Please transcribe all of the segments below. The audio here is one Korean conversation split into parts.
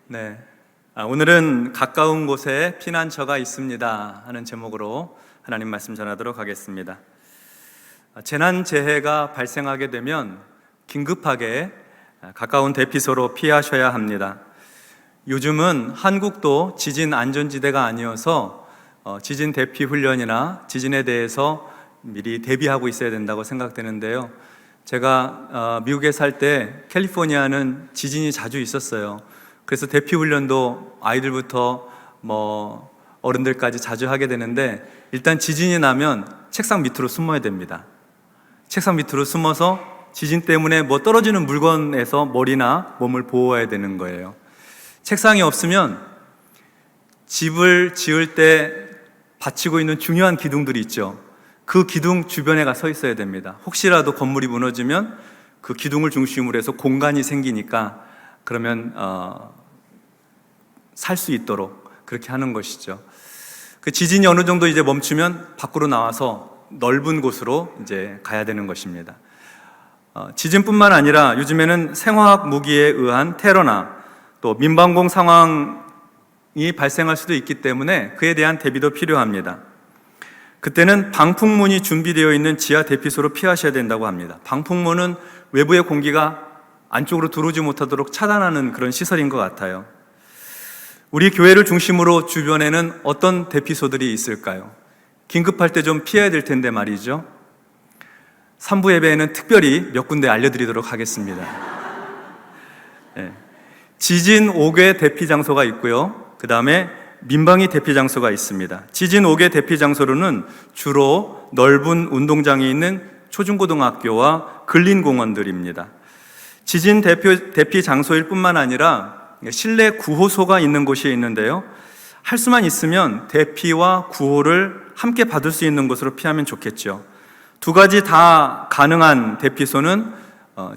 네. 오늘은 가까운 곳에 피난처가 있습니다 하는 제목으로 하나님 말씀 전하도록 하겠습니다. 재난재해가 발생하게 되면 긴급하게 가까운 대피소로 피하셔야 합니다. 요즘은 한국도 지진 안전지대가 아니어서 지진 대피 훈련이나 지진에 대해서 미리 대비하고 있어야 된다고 생각되는데요. 제가 미국에 살 때 캘리포니아는 지진이 자주 있었어요. 그래서 대피 훈련도 아이들부터 어른들까지 자주 하게 되는데, 일단 지진이 나면 책상 밑으로 숨어야 됩니다. 책상 밑으로 숨어서 지진 때문에 떨어지는 물건에서 머리나 몸을 보호해야 되는 거예요. 책상이 없으면 집을 지을 때 받치고 있는 중요한 기둥들이 있죠. 그 기둥 주변에 가 서 있어야 됩니다. 혹시라도 건물이 무너지면 그 기둥을 중심으로 해서 공간이 생기니까, 그러면 살 수 있도록 그렇게 하는 것이죠. 그 지진이 어느 정도 이제 멈추면 밖으로 나와서 넓은 곳으로 이제 가야 되는 것입니다. 지진뿐만 아니라 요즘에는 생화학 무기에 의한 테러나 또 민방공 상황이 발생할 수도 있기 때문에 그에 대한 대비도 필요합니다. 그때는 방풍문이 준비되어 있는 지하 대피소로 피하셔야 된다고 합니다. 방풍문은 외부의 공기가 안쪽으로 들어오지 못하도록 차단하는 그런 시설인 것 같아요. 우리 교회를 중심으로 주변에는 어떤 대피소들이 있을까요? 긴급할 때 좀 피해야 될 텐데 말이죠. 3부 예배에는 특별히 몇 군데 알려드리도록 하겠습니다. 네. 지진 5개 대피 장소가 있고요. 그 다음에 민방위 대피 장소가 있습니다. 지진 5개 대피 장소로는 주로 넓은 운동장이 있는 초중고등학교와 근린공원들입니다. 지진 대피 장소일 뿐만 아니라 실내 구호소가 있는 곳이 있는데요. 할 수만 있으면 대피와 구호를 함께 받을 수 있는 곳으로 피하면 좋겠죠. 두 가지 다 가능한 대피소는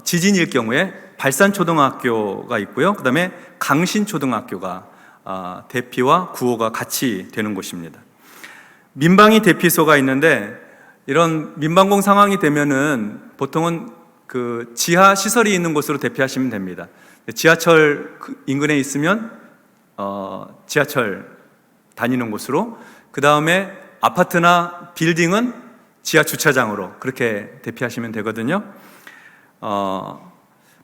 지진일 경우에 발산초등학교가 있고요. 그 다음에 강신초등학교가 대피와 구호가 같이 되는 곳입니다. 민방위 대피소가 있는데, 이런 민방공 상황이 되면은 보통은 그 지하 시설이 있는 곳으로 대피하시면 됩니다. 지하철 인근에 있으면 지하철 다니는 곳으로, 그 다음에 아파트나 빌딩은 지하 주차장으로 그렇게 대피하시면 되거든요.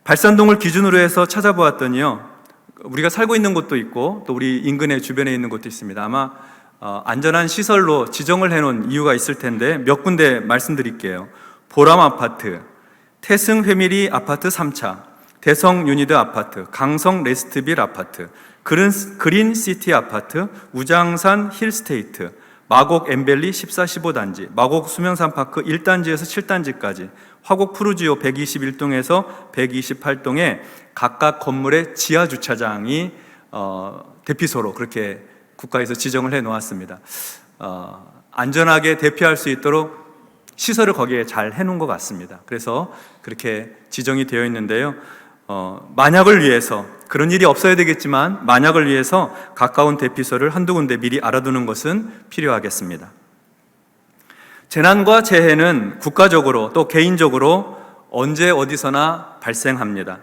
발산동을 기준으로 해서 찾아보았더니요, 우리가 살고 있는 곳도 있고 또 우리 인근의 주변에 있는 곳도 있습니다. 아마 안전한 시설로 지정을 해놓은 이유가 있을 텐데 몇 군데 말씀드릴게요. 보람 아파트, 태승 회밀리 아파트 3차, 대성 유니드 아파트, 강성 레스트빌 아파트, 그린시티 아파트, 우장산 힐스테이트, 마곡 엠벨리 14, 15단지, 마곡 수명산파크 1단지에서 7단지까지, 화곡 푸르지오 121동에서 128동에 각각 건물의 지하 주차장이 대피소로 그렇게 국가에서 지정을 해 놓았습니다. 안전하게 대피할 수 있도록 시설을 거기에 잘 해놓은 것 같습니다. 그래서 그렇게 지정이 되어 있는데요. 만약을 위해서, 그런 일이 없어야 되겠지만 만약을 위해서 가까운 대피소를 한두 군데 미리 알아두는 것은 필요하겠습니다. 재난과 재해는 국가적으로 또 개인적으로 언제 어디서나 발생합니다.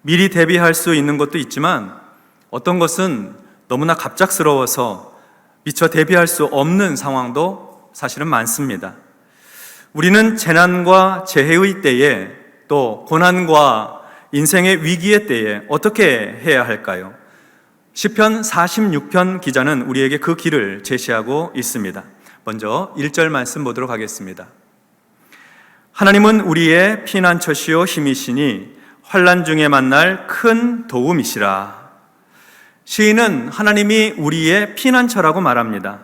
미리 대비할 수 있는 것도 있지만 어떤 것은 너무나 갑작스러워서 미처 대비할 수 없는 상황도 사실은 많습니다. 우리는 재난과 재해의 때에, 또 고난과 인생의 위기의 때에 어떻게 해야 할까요? 시편 46편 기자는 우리에게 그 길을 제시하고 있습니다. 먼저 1절 말씀 보도록 하겠습니다. 하나님은 우리의 피난처시요 힘이시니 환난 중에 만날 큰 도움이시라. 시인은 하나님이 우리의 피난처라고 말합니다.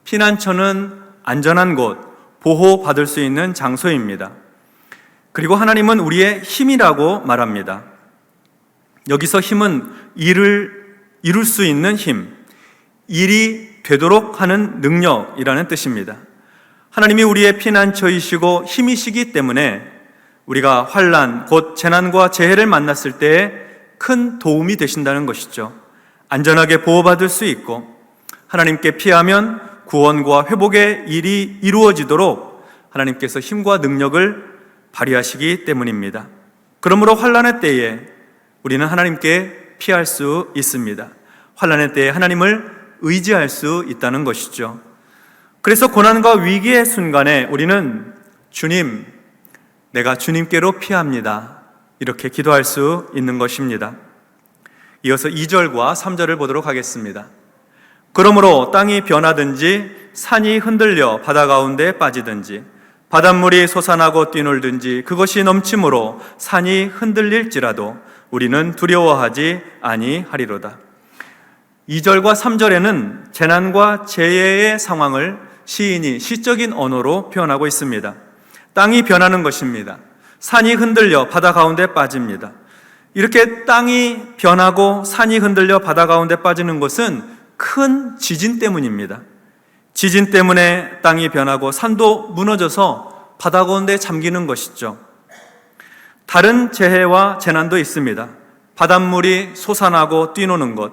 피난처는 안전한 곳, 보호받을 수 있는 장소입니다. 그리고 하나님은 우리의 힘이라고 말합니다. 여기서 힘은 일을 이룰 수 있는 힘, 일이 되도록 하는 능력이라는 뜻입니다. 하나님이 우리의 피난처이시고 힘이시기 때문에 우리가 환난, 곧 재난과 재해를 만났을 때에 큰 도움이 되신다는 것이죠. 안전하게 보호받을 수 있고 하나님께 피하면 구원과 회복의 일이 이루어지도록 하나님께서 힘과 능력을 발휘하시기 때문입니다. 그러므로 환난의 때에 우리는 하나님께 피할 수 있습니다. 환난의 때에 하나님을 의지할 수 있다는 것이죠. 그래서 고난과 위기의 순간에 우리는 주님, 내가 주님께로 피합니다, 이렇게 기도할 수 있는 것입니다. 이어서 2절과 3절을 보도록 하겠습니다. 그러므로 땅이 변하든지 산이 흔들려 바다 가운데 빠지든지 바닷물이 솟아나고 뛰놀든지 그것이 넘침으로 산이 흔들릴지라도 우리는 두려워하지 아니하리로다. 2절과 3절에는 재난과 재해의 상황을 시인이 시적인 언어로 표현하고 있습니다. 땅이 변하는 것입니다. 산이 흔들려 바다 가운데 빠집니다. 이렇게 땅이 변하고 산이 흔들려 바다 가운데 빠지는 것은 큰 지진 때문입니다. 지진 때문에 땅이 변하고 산도 무너져서 바다 가운데 잠기는 것이죠. 다른 재해와 재난도 있습니다. 바닷물이 솟아나고 뛰노는 것,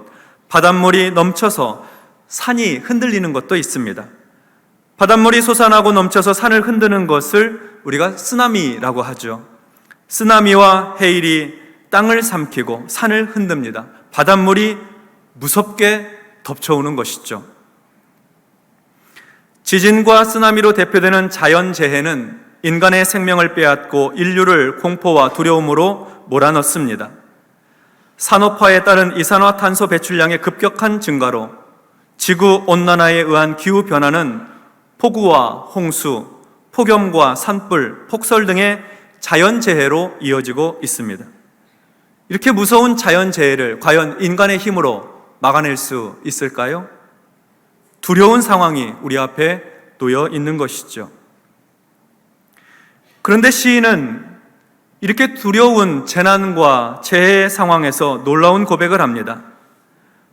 바닷물이 넘쳐서 산이 흔들리는 것도 있습니다. 바닷물이 솟아나고 넘쳐서 산을 흔드는 것을 우리가 쓰나미라고 하죠. 쓰나미와 해일이 땅을 삼키고 산을 흔듭니다. 바닷물이 무섭게 덮쳐오는 것이죠. 지진과 쓰나미로 대표되는 자연재해는 인간의 생명을 빼앗고 인류를 공포와 두려움으로 몰아넣습니다. 산업화에 따른 이산화탄소 배출량의 급격한 증가로 지구온난화에 의한 기후변화는 폭우와 홍수, 폭염과 산불, 폭설 등의 자연재해로 이어지고 있습니다. 이렇게 무서운 자연재해를 과연 인간의 힘으로 막아낼 수 있을까요? 두려운 상황이 우리 앞에 놓여 있는 것이죠. 그런데 시인은 이렇게 두려운 재난과 재해 상황에서 놀라운 고백을 합니다.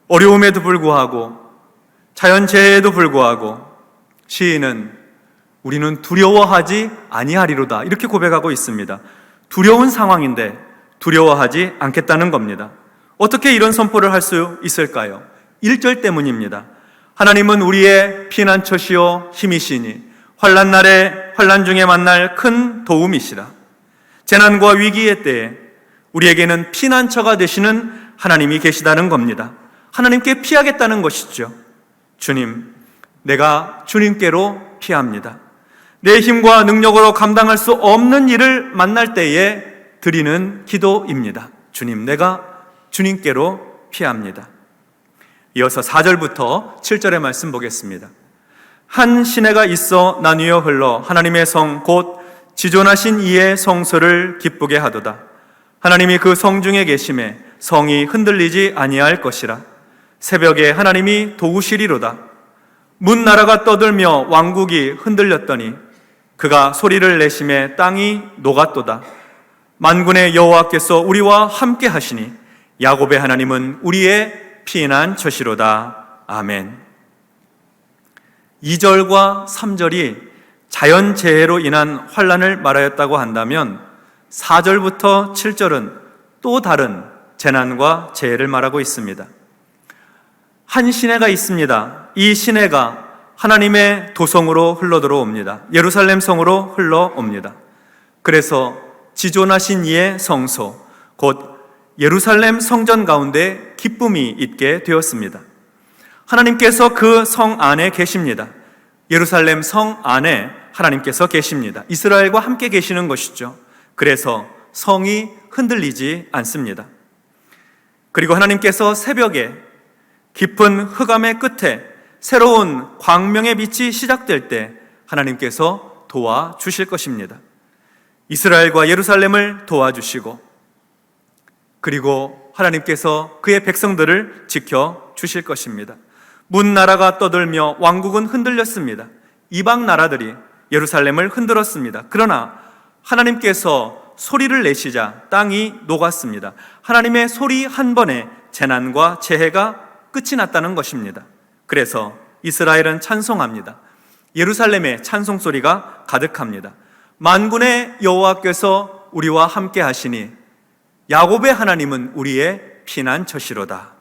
어려움에도 불구하고 자연재해에도 불구하고 시인은 우리는 두려워하지 아니하리로다, 이렇게 고백하고 있습니다. 두려운 상황인데 두려워하지 않겠다는 겁니다. 어떻게 이런 선포를 할 수 있을까요? 1절 때문입니다. 하나님은 우리의 피난처시요 힘이시니 환난 날에 환난 중에 만날 큰 도움이시라. 재난과 위기의 때에 우리에게는 피난처가 되시는 하나님이 계시다는 겁니다. 하나님께 피하겠다는 것이죠. 주님, 내가 주님께로 피합니다. 내 힘과 능력으로 감당할 수 없는 일을 만날 때에 드리는 기도입니다. 주님, 내가 주님께로 피합니다. 이어서 4절부터 7절의 말씀 보겠습니다. 한 시내가 있어 나뉘어 흘러 하나님의 성 곧 지존하신 이의 성소를 기쁘게 하도다. 하나님이 그 성 중에 계심에 성이 흔들리지 아니할 것이라. 새벽에 하나님이 도우시리로다. 문 나라가 떠들며 왕국이 흔들렸더니 그가 소리를 내심에 땅이 녹았도다. 만군의 여호와께서 우리와 함께 하시니 야곱의 하나님은 우리의 피난처시로다. 아멘. 2절과 3절이 자연재해로 인한 환난을 말하였다고 한다면 4절부터 7절은 또 다른 재난과 재해를 말하고 있습니다. 한 시내가 있습니다. 이 시내가 하나님의 도성으로 흘러들어옵니다. 예루살렘 성으로 흘러옵니다. 그래서 지존하신 이의 성소, 곧 예루살렘 성전 가운데 기쁨이 있게 되었습니다. 하나님께서 그 성 안에 계십니다. 예루살렘 성 안에 하나님께서 계십니다. 이스라엘과 함께 계시는 것이죠. 그래서 성이 흔들리지 않습니다. 그리고 하나님께서 새벽에 깊은 흑암의 끝에 새로운 광명의 빛이 시작될 때 하나님께서 도와주실 것입니다. 이스라엘과 예루살렘을 도와주시고 그리고 하나님께서 그의 백성들을 지켜주실 것입니다. 문나라가 떠들며 왕국은 흔들렸습니다. 이방 나라들이 예루살렘을 흔들었습니다. 그러나 하나님께서 소리를 내시자 땅이 녹았습니다. 하나님의 소리 한 번에 재난과 재해가 끝이 났다는 것입니다. 그래서 이스라엘은 찬송합니다. 예루살렘에 찬송소리가 가득합니다. 만군의 여호와께서 우리와 함께 하시니 야곱의 하나님은 우리의 피난처시로다.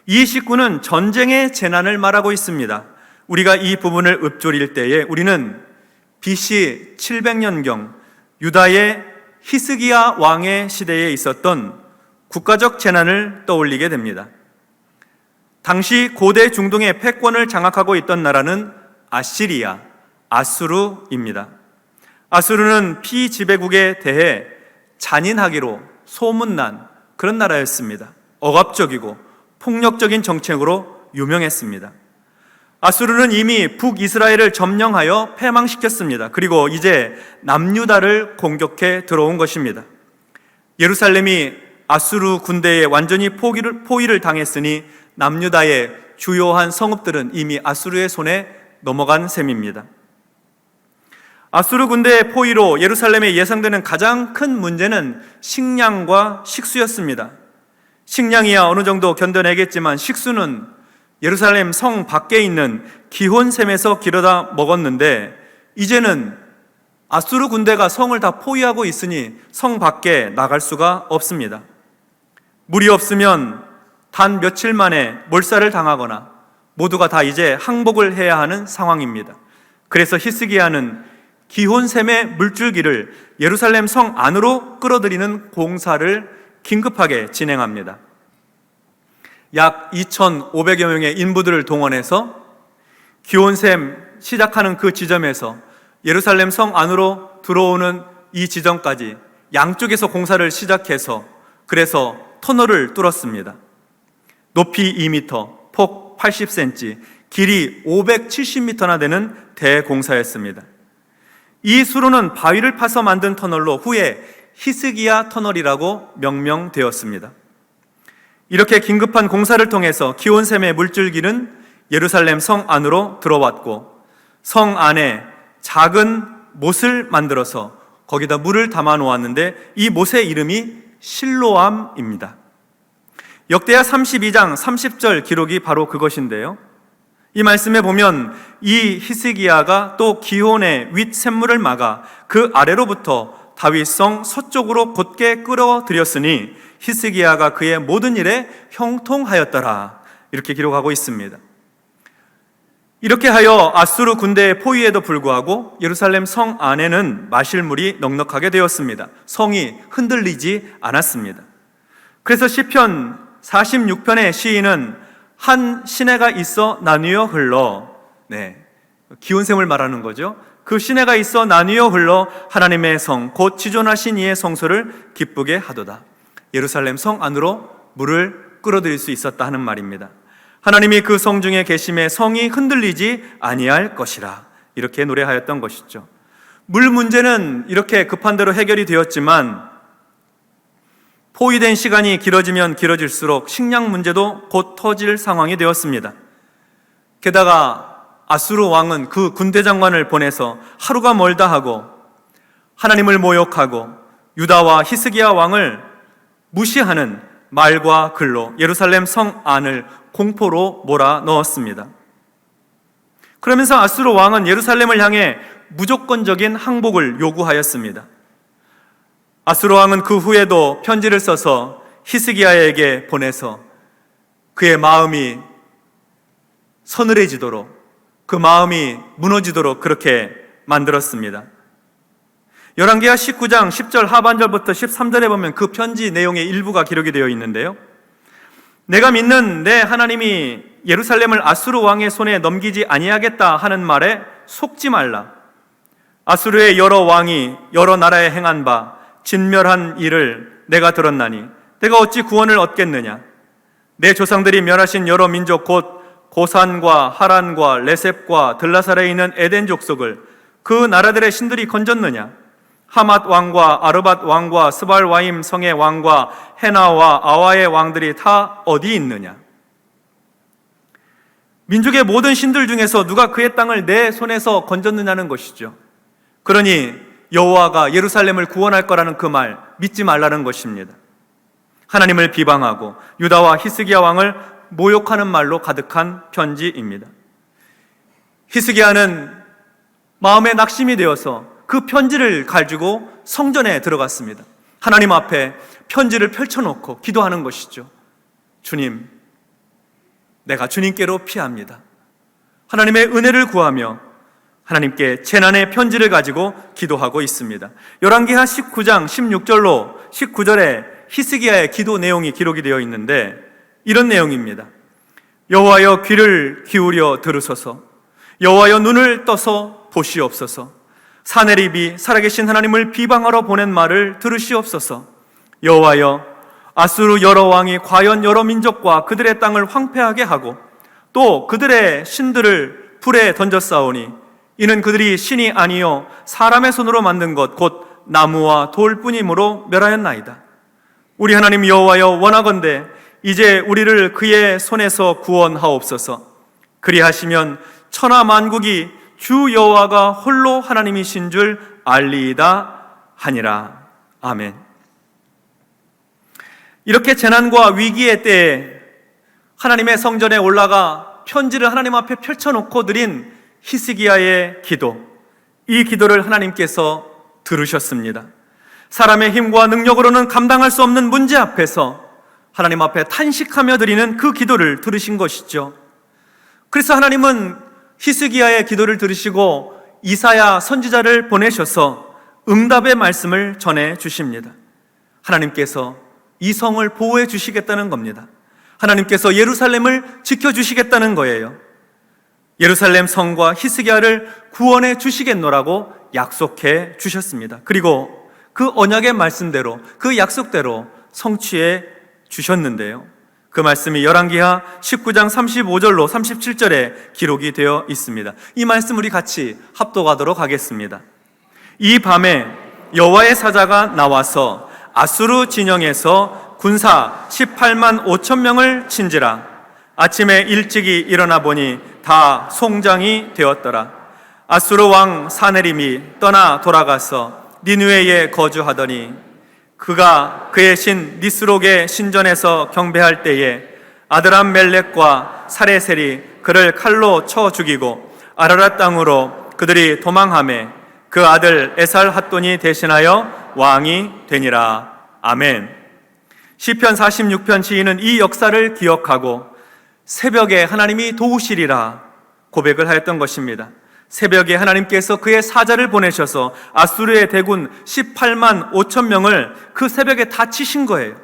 이 19는 전쟁의 재난을 말하고 있습니다. 우리가 이 부분을 읊조릴 때에 우리는 BC 700년경 유다의 히스기야 왕의 시대에 있었던 국가적 재난을 떠올리게 됩니다. 당시 고대 중동의 패권을 장악하고 있던 나라는 아시리아, 아수르입니다. 아수르는 피지배국에 대해 잔인하기로 소문난 그런 나라였습니다. 억압적이고 폭력적인 정책으로 유명했습니다. 아수르는 이미 북이스라엘을 점령하여 패망시켰습니다. 그리고 이제 남유다를 공격해 들어온 것입니다. 예루살렘이 아수르 군대에 완전히 포위를 당했으니 남유다의 주요한 성읍들은 이미 아수르의 손에 넘어간 셈입니다. 아수르 군대의 포위로 예루살렘에 예상되는 가장 큰 문제는 식량과 식수였습니다. 식량이야 어느 정도 견뎌내겠지만 식수는 예루살렘 성 밖에 있는 기혼샘에서 기르다 먹었는데 이제는 아수르 군대가 성을 다 포위하고 있으니 성 밖에 나갈 수가 없습니다. 물이 없으면 단 며칠 만에 몰살을 당하거나 모두가 다 이제 항복을 해야 하는 상황입니다. 그래서 히스기야는 기혼샘의 물줄기를 예루살렘 성 안으로 끌어들이는 공사를 긴급하게 진행합니다. 약 2,500여 명의 인부들을 동원해서 기혼샘 시작하는 그 지점에서 예루살렘 성 안으로 들어오는 이 지점까지 양쪽에서 공사를 시작해서 그래서 터널을 뚫었습니다. 높이 2m, 폭 80cm, 길이 570m나 되는 대공사였습니다. 이 수로는 바위를 파서 만든 터널로 후에 히스기야 터널이라고 명명되었습니다. 이렇게 긴급한 공사를 통해서 기온샘의 물줄기는 예루살렘 성 안으로 들어왔고 성 안에 작은 못을 만들어서 거기다 물을 담아 놓았는데 이 못의 이름이 실로암입니다. 역대하 32장 30절 기록이 바로 그것인데요. 이 말씀에 보면 이 히스기야가 또 기온의 윗샘물을 막아 그 아래로부터 다윗성 서쪽으로 곧게 끌어들였으니 히스기야가 그의 모든 일에 형통하였더라. 이렇게 기록하고 있습니다. 이렇게 하여 아수르 군대의 포위에도 불구하고 예루살렘 성 안에는 마실 물이 넉넉하게 되었습니다. 성이 흔들리지 않았습니다. 그래서 시편 46편의 시인은 한 시내가 있어 나뉘어 흘러, 기온샘을 말하는 거죠. 그 시내가 있어 나뉘어 흘러 하나님의 성 곧 지존하신 이의 성소를 기쁘게 하도다. 예루살렘 성 안으로 물을 끌어들일 수 있었다 하는 말입니다. 하나님이 그 성 중에 계심에 성이 흔들리지 아니할 것이라, 이렇게 노래하였던 것이죠. 물 문제는 이렇게 급한 대로 해결이 되었지만 포위된 시간이 길어지면 길어질수록 식량 문제도 곧 터질 상황이 되었습니다. 게다가 아수르 왕은 그 군대 장관을 보내서 하루가 멀다 하고 하나님을 모욕하고 유다와 히스기야 왕을 무시하는 말과 글로 예루살렘 성 안을 공포로 몰아넣었습니다. 그러면서 아수르 왕은 예루살렘을 향해 무조건적인 항복을 요구하였습니다. 아수르 왕은 그 후에도 편지를 써서 히스기야에게 보내서 그의 마음이 서늘해지도록, 그 마음이 무너지도록 그렇게 만들었습니다. 열왕기하 19장 10절 하반절부터 13절에 보면 그 편지 내용의 일부가 기록이 되어 있는데요. 내가 믿는 내 하나님이 예루살렘을 아수르 왕의 손에 넘기지 아니하겠다 하는 말에 속지 말라. 아수르의 여러 왕이 여러 나라에 행한 바 진멸한 일을 내가 들었나니 내가 어찌 구원을 얻겠느냐. 내 조상들이 멸하신 여러 민족 곧 고산과 하란과 레셉과 들라살에 있는 에덴 족속을 그 나라들의 신들이 건졌느냐. 하맛 왕과 아르밧 왕과 스발와임 성의 왕과 헤나와 아와의 왕들이 다 어디 있느냐. 민족의 모든 신들 중에서 누가 그의 땅을 내 손에서 건졌느냐는 것이죠. 그러니 여호와가 예루살렘을 구원할 거라는 그 말 믿지 말라는 것입니다. 하나님을 비방하고 유다와 히스기야 왕을 모욕하는 말로 가득한 편지입니다. 히스기야는 마음에 낙심이 되어서 그 편지를 가지고 성전에 들어갔습니다. 하나님 앞에 편지를 펼쳐놓고 기도하는 것이죠. 주님, 내가 주님께로 피합니다. 하나님의 은혜를 구하며 하나님께 재난의 편지를 가지고 기도하고 있습니다. 열왕기하 19장 16절로 19절에 히스기야의 기도 내용이 기록이 되어 있는데 이런 내용입니다. 여호와여 귀를 기울여 들으소서. 여호와여 눈을 떠서 보시옵소서. 사내립이 살아계신 하나님을 비방하러 보낸 말을 들으시옵소서. 여호와여 아수르 여러 왕이 과연 여러 민족과 그들의 땅을 황폐하게 하고 또 그들의 신들을 불에 던졌사오니 이는 그들이 신이 아니요 사람의 손으로 만든 것 곧 나무와 돌뿐이므로 멸하였나이다. 우리 하나님 여호와여 원하건대 이제 우리를 그의 손에서 구원하옵소서. 그리하시면 천하 만국이 주 여호와가 홀로 하나님이신 줄 알리이다 하니라. 아멘. 이렇게 재난과 위기의 때에 하나님의 성전에 올라가 편지를 하나님 앞에 펼쳐놓고 드린 히스기야의 기도, 이 기도를 하나님께서 들으셨습니다. 사람의 힘과 능력으로는 감당할 수 없는 문제 앞에서 하나님 앞에 탄식하며 드리는 그 기도를 들으신 것이죠. 그래서 하나님은 히스기야의 기도를 들으시고 이사야 선지자를 보내셔서 응답의 말씀을 전해 주십니다. 하나님께서 이 성을 보호해 주시겠다는 겁니다. 하나님께서 예루살렘을 지켜주시겠다는 거예요. 예루살렘 성과 히스기야를 구원해 주시겠노라고 약속해 주셨습니다. 그리고 그 언약의 말씀대로, 그 약속대로 성취해 주셨는데요. 그 말씀이 열왕기하 19장 35절로 37절에 기록이 되어 있습니다. 이 말씀 우리 같이 합독하도록 하겠습니다. 이 밤에 여호와의 사자가 나와서 아수르 진영에서 군사 18만 5천 명을 친지라. 아침에 일찍이 일어나 보니 다 송장이 되었더라. 아수르 왕 사네림이 떠나 돌아가서 니느웨에 거주하더니 그가 그의 신 니스록의 신전에서 경배할 때에 아드람 멜렉과 사레셀이 그를 칼로 쳐 죽이고 아라랏 땅으로 그들이 도망하매 그 아들 에살 핫돈이 대신하여 왕이 되니라. 아멘. 시편 46편 시인은 이 역사를 기억하고 새벽에 하나님이 도우시리라 고백을 하였던 것입니다. 새벽에 하나님께서 그의 사자를 보내셔서 아수르의 대군 18만 5천 명을 그 새벽에 다 치신 거예요.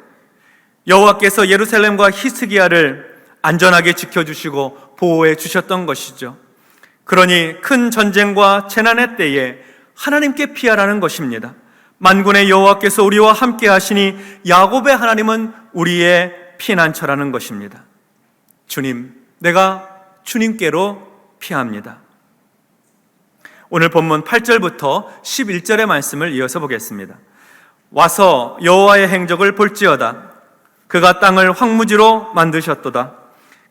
여호와께서 예루살렘과 히스기야를 안전하게 지켜주시고 보호해 주셨던 것이죠. 그러니 큰 전쟁과 재난의 때에 하나님께 피하라는 것입니다. 만군의 여호와께서 우리와 함께 하시니 야곱의 하나님은 우리의 피난처라는 것입니다. 주님, 내가 주님께로 피합니다. 오늘 본문 8절부터 11절의 말씀을 이어서 보겠습니다. 와서 여호와의 행적을 볼지어다. 그가 땅을 황무지로 만드셨도다.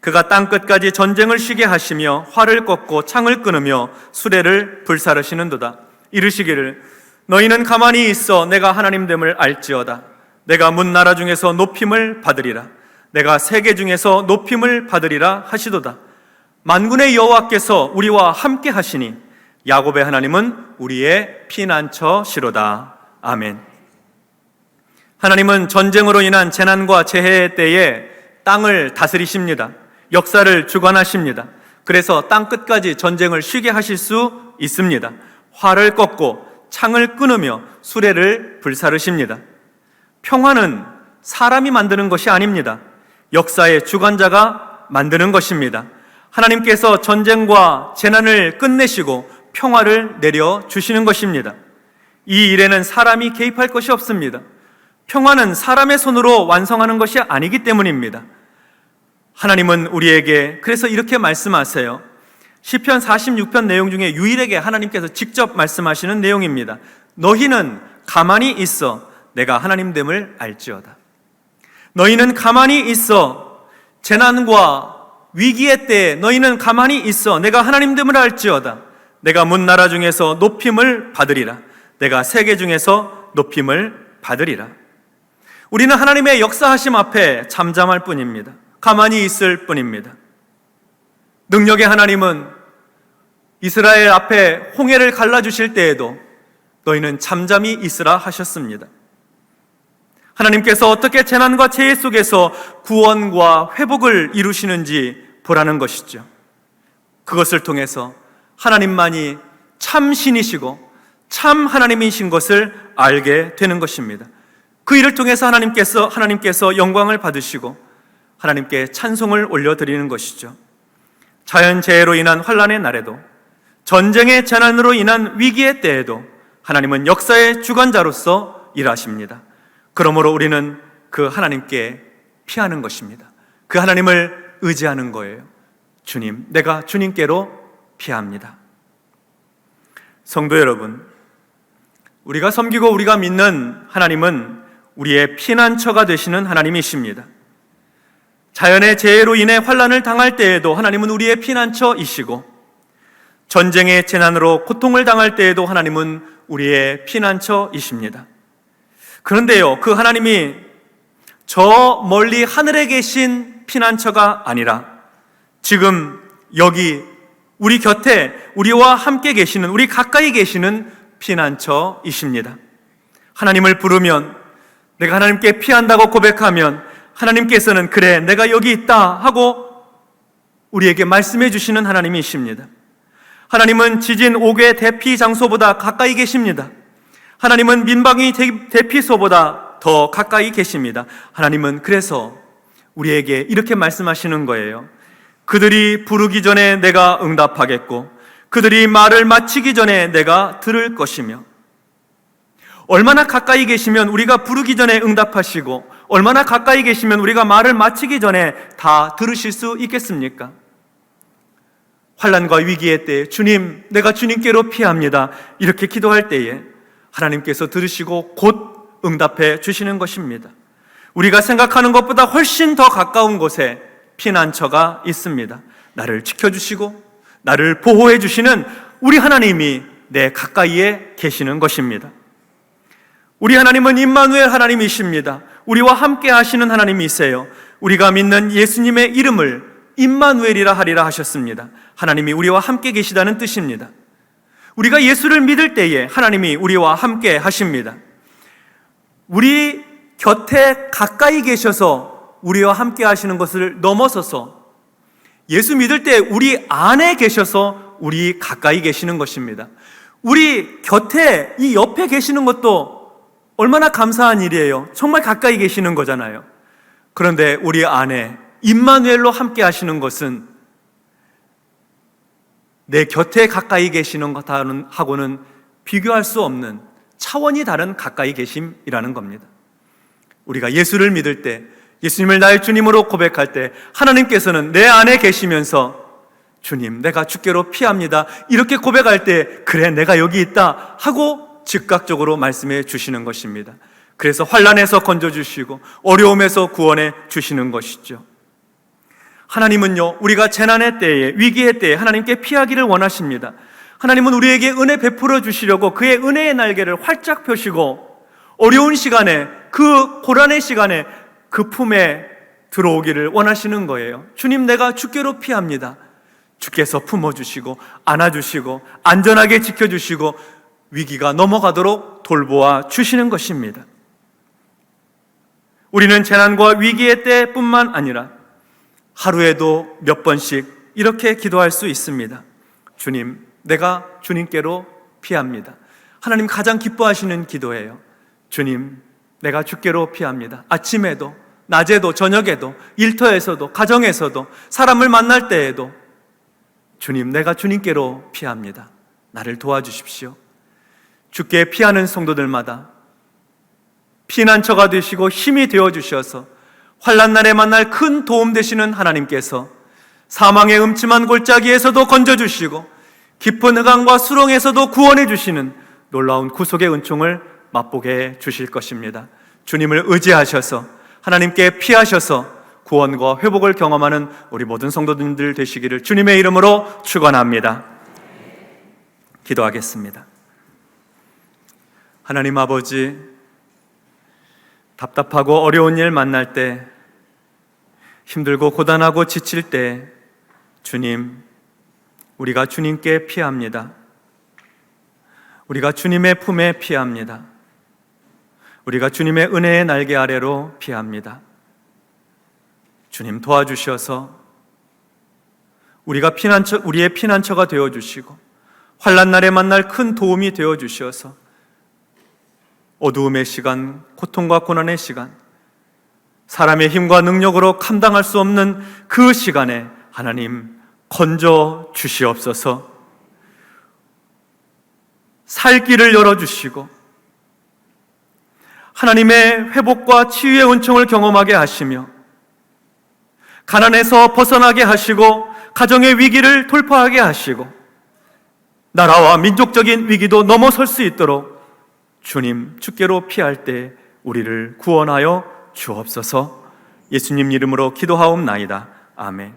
그가 땅끝까지 전쟁을 쉬게 하시며 활을 꺾고 창을 끊으며 수레를 불사르시는도다. 이르시기를 너희는 가만히 있어 내가 하나님됨을 알지어다. 내가 문 나라 중에서 높임을 받으리라. 내가 세계 중에서 높임을 받으리라 하시도다. 만군의 여호와께서 우리와 함께 하시니 야곱의 하나님은 우리의 피난처시로다. 아멘. 하나님은 전쟁으로 인한 재난과 재해의 때에 땅을 다스리십니다. 역사를 주관하십니다. 그래서 땅 끝까지 전쟁을 쉬게 하실 수 있습니다. 활을 꺾고 창을 끊으며 수레를 불사르십니다. 평화는 사람이 만드는 것이 아닙니다. 역사의 주관자가 만드는 것입니다. 하나님께서 전쟁과 재난을 끝내시고 평화를 내려주시는 것입니다. 이 일에는 사람이 개입할 것이 없습니다. 평화는 사람의 손으로 완성하는 것이 아니기 때문입니다. 하나님은 우리에게 그래서 이렇게 말씀하세요. 시편 46편 내용 중에 유일하게 하나님께서 직접 말씀하시는 내용입니다. 너희는 가만히 있어 내가 하나님됨을 알지어다. 너희는 가만히 있어 재난과 위기의 때에 너희는 가만히 있어 내가 하나님됨을 알지어다. 내가 문 나라 중에서 높임을 받으리라. 내가 세계 중에서 높임을 받으리라. 우리는 하나님의 역사하심 앞에 잠잠할 뿐입니다. 가만히 있을 뿐입니다. 능력의 하나님은 이스라엘 앞에 홍해를 갈라주실 때에도 너희는 잠잠히 있으라 하셨습니다. 하나님께서 어떻게 재난과 재해 속에서 구원과 회복을 이루시는지 보라는 것이죠. 그것을 통해서 하나님만이 참 신이시고 참 하나님이신 것을 알게 되는 것입니다. 그 일을 통해서 하나님께서 영광을 받으시고 하나님께 찬송을 올려드리는 것이죠. 자연재해로 인한 환난의 날에도, 전쟁의 재난으로 인한 위기의 때에도 하나님은 역사의 주관자로서 일하십니다. 그러므로 우리는 그 하나님께 피하는 것입니다. 그 하나님을 의지하는 거예요. 주님, 내가 주님께로 피합니다. 성도 여러분, 우리가 섬기고 우리가 믿는 하나님은 우리의 피난처가 되시는 하나님이십니다. 자연의 재해로 인해 환난을 당할 때에도 하나님은 우리의 피난처이시고, 전쟁의 재난으로 고통을 당할 때에도 하나님은 우리의 피난처이십니다. 그런데요, 그 하나님이 저 멀리 하늘에 계신 피난처가 아니라 지금 여기 우리 곁에 우리와 함께 계시는, 우리 가까이 계시는 피난처이십니다. 하나님을 부르면, 내가 하나님께 피한다고 고백하면 하나님께서는 그래, 내가 여기 있다 하고 우리에게 말씀해 주시는 하나님이십니다. 하나님은 지진 5개 대피 장소보다 가까이 계십니다. 하나님은 민방위 대피소보다 더 가까이 계십니다. 하나님은 그래서 우리에게 이렇게 말씀하시는 거예요. 그들이 부르기 전에 내가 응답하겠고 그들이 말을 마치기 전에 내가 들을 것이며. 얼마나 가까이 계시면 우리가 부르기 전에 응답하시고 얼마나 가까이 계시면 우리가 말을 마치기 전에 다 들으실 수 있겠습니까? 환난과 위기의 때에 주님, 내가 주님께로 피합니다, 이렇게 기도할 때에 하나님께서 들으시고 곧 응답해 주시는 것입니다. 우리가 생각하는 것보다 훨씬 더 가까운 곳에 피난처가 있습니다. 나를 지켜주시고 나를 보호해 주시는 우리 하나님이 내 가까이에 계시는 것입니다. 우리 하나님은 임마누엘 하나님이십니다. 우리와 함께 하시는 하나님이세요. 우리가 믿는 예수님의 이름을 임마누엘이라 하리라 하셨습니다. 하나님이 우리와 함께 계시다는 뜻입니다. 우리가 예수를 믿을 때에 하나님이 우리와 함께 하십니다. 우리 곁에 가까이 계셔서 우리와 함께 하시는 것을 넘어서서 예수 믿을 때 우리 안에 계셔서 우리 가까이 계시는 것입니다. 우리 곁에, 이 옆에 계시는 것도 얼마나 감사한 일이에요. 정말 가까이 계시는 거잖아요. 그런데 우리 안에 임마누엘로 함께 하시는 것은 내 곁에 가까이 계시는 것하고는 비교할 수 없는 차원이 다른 가까이 계심이라는 겁니다. 우리가 예수를 믿을 때, 예수님을 나의 주님으로 고백할 때 하나님께서는 내 안에 계시면서 주님, 내가 주께로 피합니다, 이렇게 고백할 때 그래, 내가 여기 있다 하고 즉각적으로 말씀해 주시는 것입니다. 그래서 환난에서 건져주시고 어려움에서 구원해 주시는 것이죠. 하나님은요, 우리가 재난의 때에, 위기의 때에 하나님께 피하기를 원하십니다. 하나님은 우리에게 은혜 베풀어 주시려고 그의 은혜의 날개를 활짝 펴시고 어려운 시간에, 그 고난의 시간에 그 품에 들어오기를 원하시는 거예요. 주님, 내가 주께로 피합니다. 주께서 품어주시고 안아주시고 안전하게 지켜주시고 위기가 넘어가도록 돌보아 주시는 것입니다. 우리는 재난과 위기의 때뿐만 아니라 하루에도 몇 번씩 이렇게 기도할 수 있습니다. 주님, 내가 주님께로 피합니다. 하나님 가장 기뻐하시는 기도예요. 주님, 내가 주께로 피합니다. 아침에도, 낮에도, 저녁에도, 일터에서도, 가정에서도, 사람을 만날 때에도 주님, 내가 주님께로 피합니다. 나를 도와주십시오. 주께 피하는 성도들마다 피난처가 되시고 힘이 되어주셔서 환난날에 만날 큰 도움 되시는 하나님께서 사망의 음침한 골짜기에서도 건져주시고 깊은 흑암과 수렁에서도 구원해 주시는 놀라운 구속의 은총을 맛보게 주실 것입니다. 주님을 의지하셔서 하나님께 피하셔서 구원과 회복을 경험하는 우리 모든 성도님들 되시기를 주님의 이름으로 축원합니다. 기도하겠습니다. 하나님 아버지, 답답하고 어려운 일 만날 때, 힘들고 고단하고 지칠 때 주님, 우리가 주님께 피합니다. 우리가 주님의 품에 피합니다. 우리가 주님의 은혜의 날개 아래로 피합니다. 주님, 도와주셔서 우리의 피난처가 되어주시고 환난날에 만날 큰 도움이 되어주셔서 어두움의 시간, 고통과 고난의 시간, 사람의 힘과 능력으로 감당할 수 없는 그 시간에 하나님 건져 주시옵소서. 살 길을 열어주시고 하나님의 회복과 치유의 은총을 경험하게 하시며 가난에서 벗어나게 하시고 가정의 위기를 돌파하게 하시고 나라와 민족적인 위기도 넘어설 수 있도록 주님 주께로 피할 때 우리를 구원하여 주옵소서. 예수님 이름으로 기도하옵나이다. 아멘.